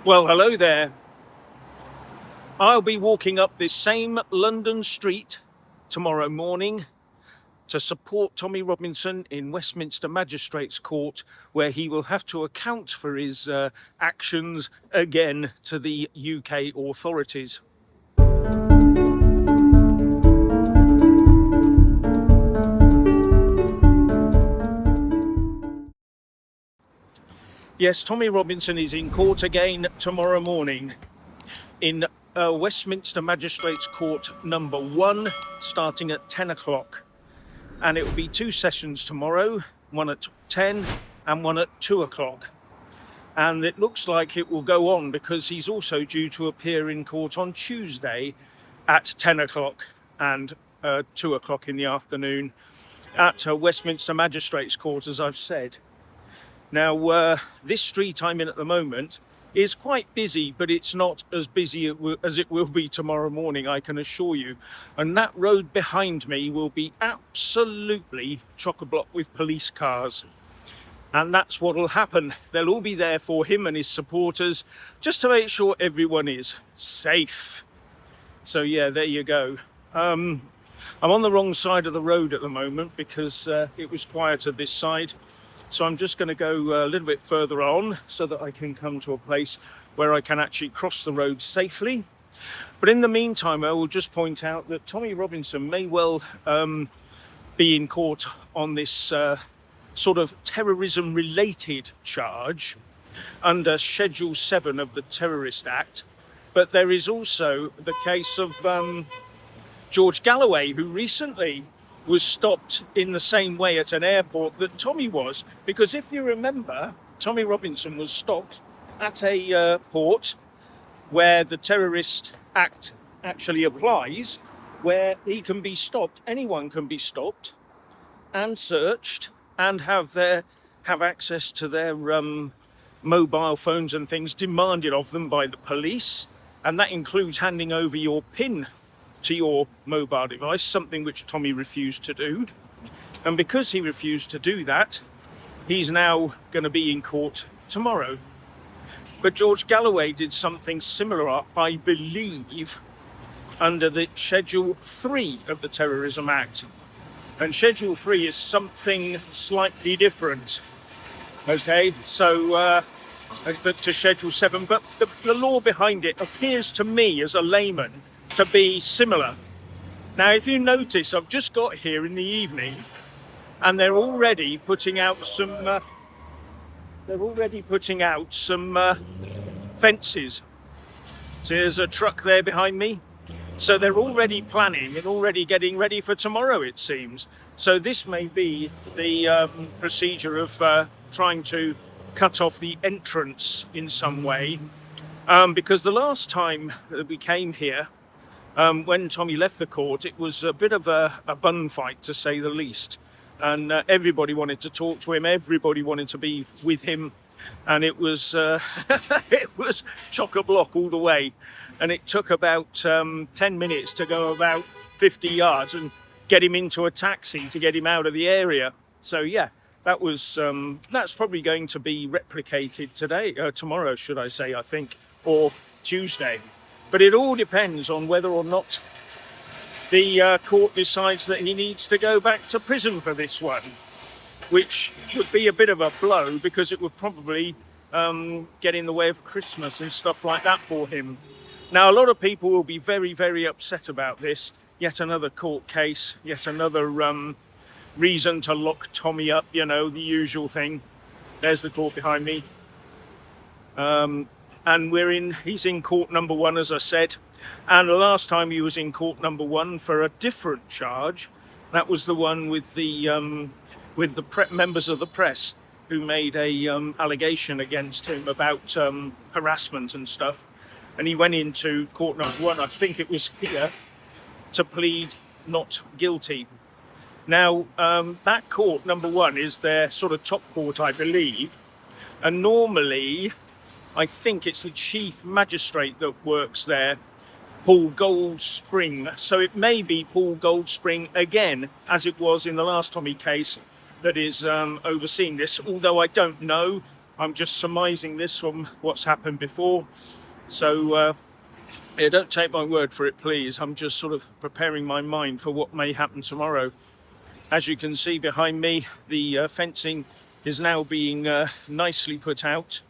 Well, hello there. I'll be walking up this same London street tomorrow morning to support Tommy Robinson in Westminster Magistrates Court, where he will have to account for his actions again to the UK authorities. Yes, Tommy Robinson is in court again tomorrow morning in Westminster Magistrates Court number 1, starting at 10 o'clock. And it will be 2 sessions tomorrow, one at 10 and one at 2 o'clock. And it looks like it will go on because he's also due to appear in court on Tuesday at 10 o'clock and 2 o'clock in the afternoon at Westminster Magistrates Court, as I've said. Now, this street I'm in at the moment is quite busy, but it's not as busy as it will be tomorrow morning, I can assure you. And that road behind me will be absolutely chock-a-block with police cars. And that's what will happen. They'll all be there for him and his supporters, just to make sure everyone is safe. So yeah, there you go. I'm on the wrong side of the road at the moment because it was quieter this side. So I'm just going to go a little bit further on so that I can come to a place where I can actually cross the road safely. But in the meantime, I will just point out that Tommy Robinson may well be in court on this sort of terrorism related charge under Schedule 7 of the Terrorist Act. But there is also the case of George Galloway, who recently was stopped in the same way at an airport that Tommy was, because if you remember, Tommy Robinson was stopped at a port where the Terrorist Act actually applies, where he can be stopped, anyone can be stopped and searched and have access to their mobile phones and things demanded of them by the police, and that includes handing over your PIN to your mobile device, something which Tommy refused to do. And because he refused to do that, he's now going to be in court tomorrow. But George Galloway did something similar, I believe, under the Schedule 3 of the Terrorism Act. And Schedule 3 is something slightly different. Okay, so to Schedule 7, but the law behind it appears to me as a layman to be similar. Now, if you notice, I've just got here in the evening, and they're already putting out some. Fences. So there's a truck there behind me. So they're already planning and already getting ready for tomorrow, it seems. So this may be the procedure of trying to cut off the entrance in some way, because the last time that we came here, when Tommy left the court, it was a bit of a bun fight, to say the least. And everybody wanted to talk to him, everybody wanted to be with him, and it was it was chock-a-block all the way. And it took about 10 minutes to go about 50 yards and get him into a taxi to get him out of the area. So yeah, that was that's probably going to be replicated tomorrow, should I say, I think, or Tuesday. But it all depends on whether or not the court decides that he needs to go back to prison for this one, which would be a bit of a blow because it would probably get in the way of Christmas and stuff like that for him. Now, a lot of people will be very, very upset about this. Yet another court case, yet another reason to lock Tommy up, you know, the usual thing. There's the court behind me. And he's in court number 1, as I said. And the last time he was in court number 1 for a different charge, that was the one with the members of the press who made a allegation against him about harassment and stuff. And he went into court number 1, I think it was here, to plead not guilty. Now, that court number 1 is their sort of top court, I believe. And normally, I think it's the chief magistrate that works there, Paul Goldspring. So it may be Paul Goldspring again, as it was in the last Tommy case, that is overseeing this. Although I don't know, I'm just surmising this from what's happened before. So yeah, don't take my word for it, please. I'm just sort of preparing my mind for what may happen tomorrow. As you can see behind me, the fencing is now being nicely put out.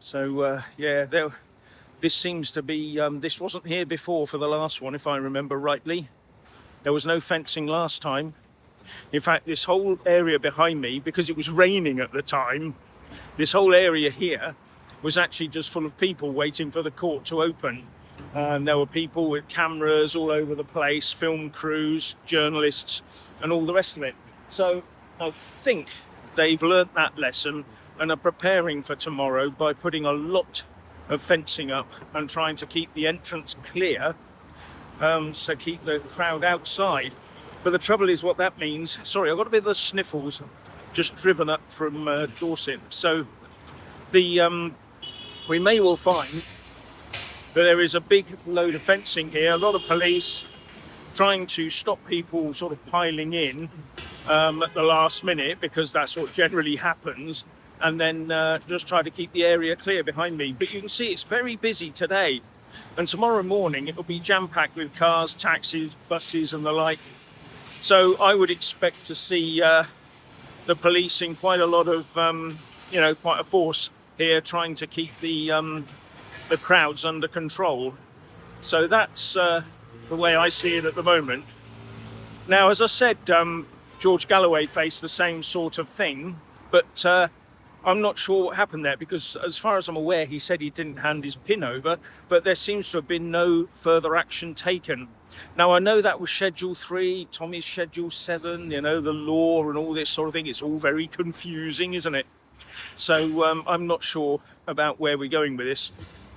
So yeah, this seems to be, this wasn't here before for the last one, if I remember rightly. There was no fencing last time. In fact, this whole area behind me, because it was raining at the time, this whole area here was actually just full of people waiting for the court to open. And there were people with cameras all over the place, film crews, journalists, and all the rest of it. So I think they've learnt that lesson and are preparing for tomorrow by putting a lot of fencing up and trying to keep the entrance clear, so keep the crowd outside. But the trouble is what that means. Sorry, I've got a bit of the sniffles, just driven up from Dorset. So we may well find that there is a big load of fencing here, a lot of police trying to stop people sort of piling in at the last minute, because that's what generally happens, and then just try to keep the area clear behind me. But you can see it's very busy today, and tomorrow morning it will be jam-packed with cars, taxis, buses and the like. So I would expect to see the police in quite a lot of, quite a force here, trying to keep the crowds under control. So that's the way I see it at the moment. Now, as I said, George Galloway faced the same sort of thing, but I'm not sure what happened there, because as far as I'm aware, he said he didn't hand his pin over, but there seems to have been no further action taken. Now, I know that was Schedule 3, Tommy's Schedule 7, the law and all this sort of thing. It's all very confusing, isn't it? So I'm not sure about where we're going with this.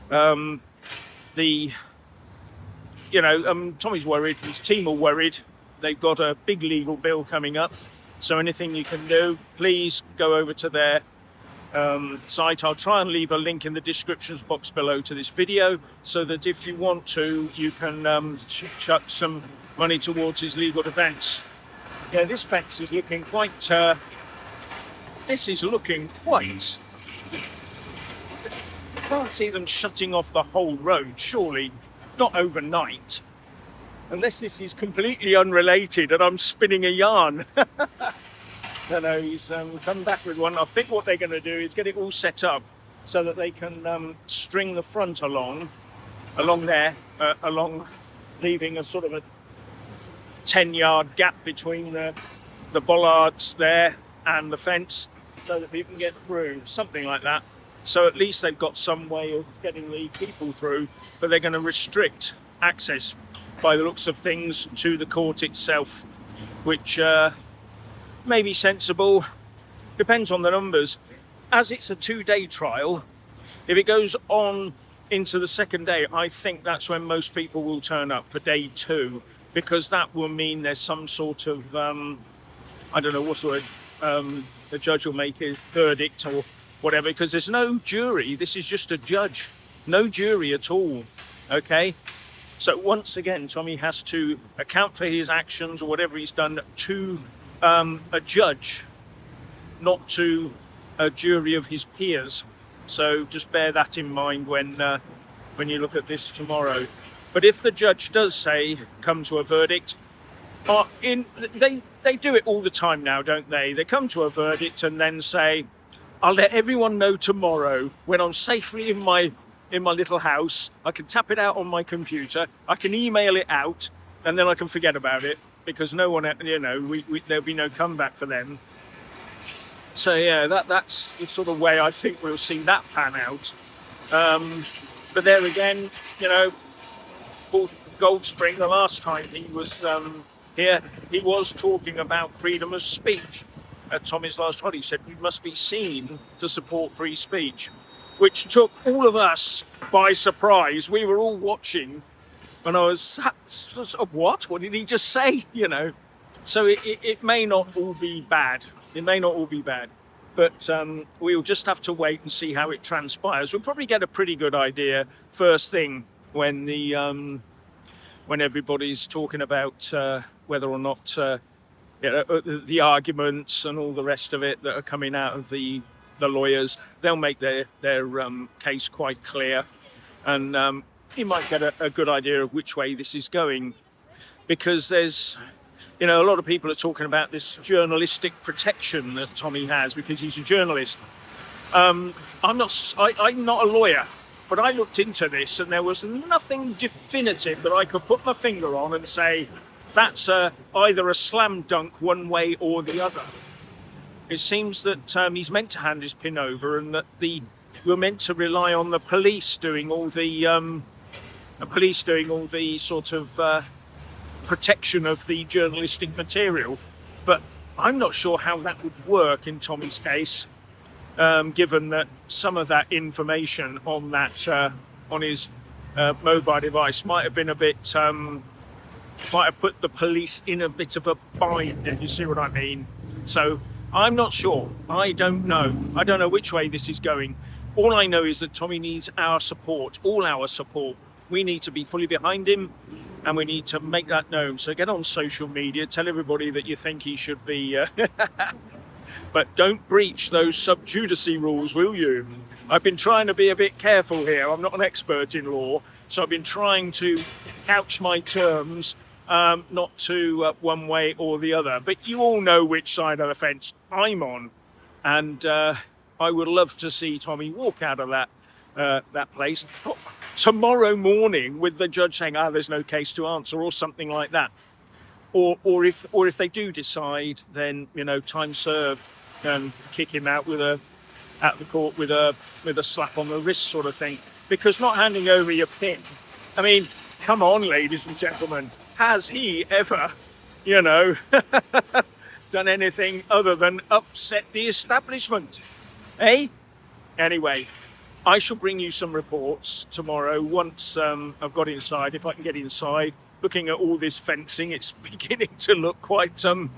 Tommy's worried, his team are worried. They've got a big legal bill coming up. So anything you can do, please go over to their site. I'll try and leave a link in the descriptions box below to this video, so that if you want to, you can chuck some money towards his legal defence. Yeah, this fence is looking quite... I can't see them shutting off the whole road, surely. Not overnight. Unless this is completely unrelated and I'm spinning a yarn. No, he's come back with one. I think what they're going to do is get it all set up so that they can string the front along there, leaving a sort of a 10-yard gap between the bollards there and the fence, so that people can get through, something like that. So at least they've got some way of getting the people through, but they're going to restrict access, by the looks of things, to the court itself, which may be sensible. Depends on the numbers. As it's a 2-day trial, if it goes on into the second day, I think that's when most people will turn up for day 2, because that will mean there's some sort of, I don't know what sort of, the judge will make his verdict or whatever, because there's no jury. This is just a judge, no jury at all. Okay, so once again, Tommy has to account for his actions or whatever he's done to a judge, not to a jury of his peers. So just bear that in mind when you look at this tomorrow. But if the judge does say come to a verdict, they do it all the time now, don't they? They come to a verdict and then say, I'll let everyone know tomorrow when I'm safely in my little house. I can tap it out on my computer, I can email it out, and then I can forget about it, because no one, there'll be no comeback for them. So yeah, that's the sort of way I think we'll see that pan out. But there again, Paul Goldspring, the last time he was here, he was talking about freedom of speech. At Tommy's last trial, he said we must be seen to support free speech, which took all of us by surprise. We were all watching, and I was, what? What did he just say? So it may not all be bad. It may not all be bad, but we'll just have to wait and see how it transpires. We'll probably get a pretty good idea first thing when when everybody's talking about whether or not the arguments and all the rest of it that are coming out of the the lawyers. They'll make their case quite clear, and you might get a good idea of which way this is going, because there's, a lot of people are talking about this journalistic protection that Tommy has because he's a journalist. I'm not a lawyer, but I looked into this and there was nothing definitive that I could put my finger on and say that's either a slam dunk one way or the other. It seems that he's meant to hand his pin over, and that we're meant to rely on the police doing all the sort of protection of the journalistic material. But I'm not sure how that would work in Tommy's case, given that some of that information on his mobile device might have been might have put the police in a bit of a bind, if you see what I mean. So I'm not sure. I don't know which way this is going. All I know is that Tommy needs our support, all our support. We need to be fully behind him, and we need to make that known. So get on social media, tell everybody that you think he should be, but don't breach those sub judice rules, will you? I've been trying to be a bit careful here. I'm not an expert in law, so I've been trying to couch my terms, not to one way or the other. But you all know which side of the fence I'm on, and I would love to see Tommy walk out of that place tomorrow morning with the judge saying, there's no case to answer, or something like that. Or if they do decide, then time served, and kick him out the court with a slap on the wrist sort of thing. Because not handing over your pin, I mean, come on, ladies and gentlemen, has he ever, done anything other than upset the establishment? Eh? Anyway, I shall bring you some reports tomorrow once I've got inside, if I can get inside. Looking at all this fencing, it's beginning to look quite... I'm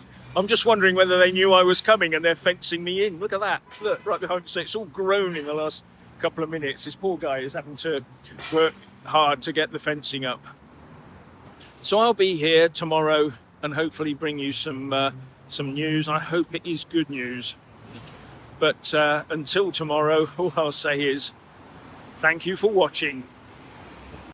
just wondering whether they knew I was coming and they're fencing me in. Look at that. Look, right behind me. So it's all grown in the last couple of minutes. This poor guy is having to work hard to get the fencing up. So I'll be here tomorrow and hopefully bring you some news. I hope it is good news. But until tomorrow, all I'll say is thank you for watching.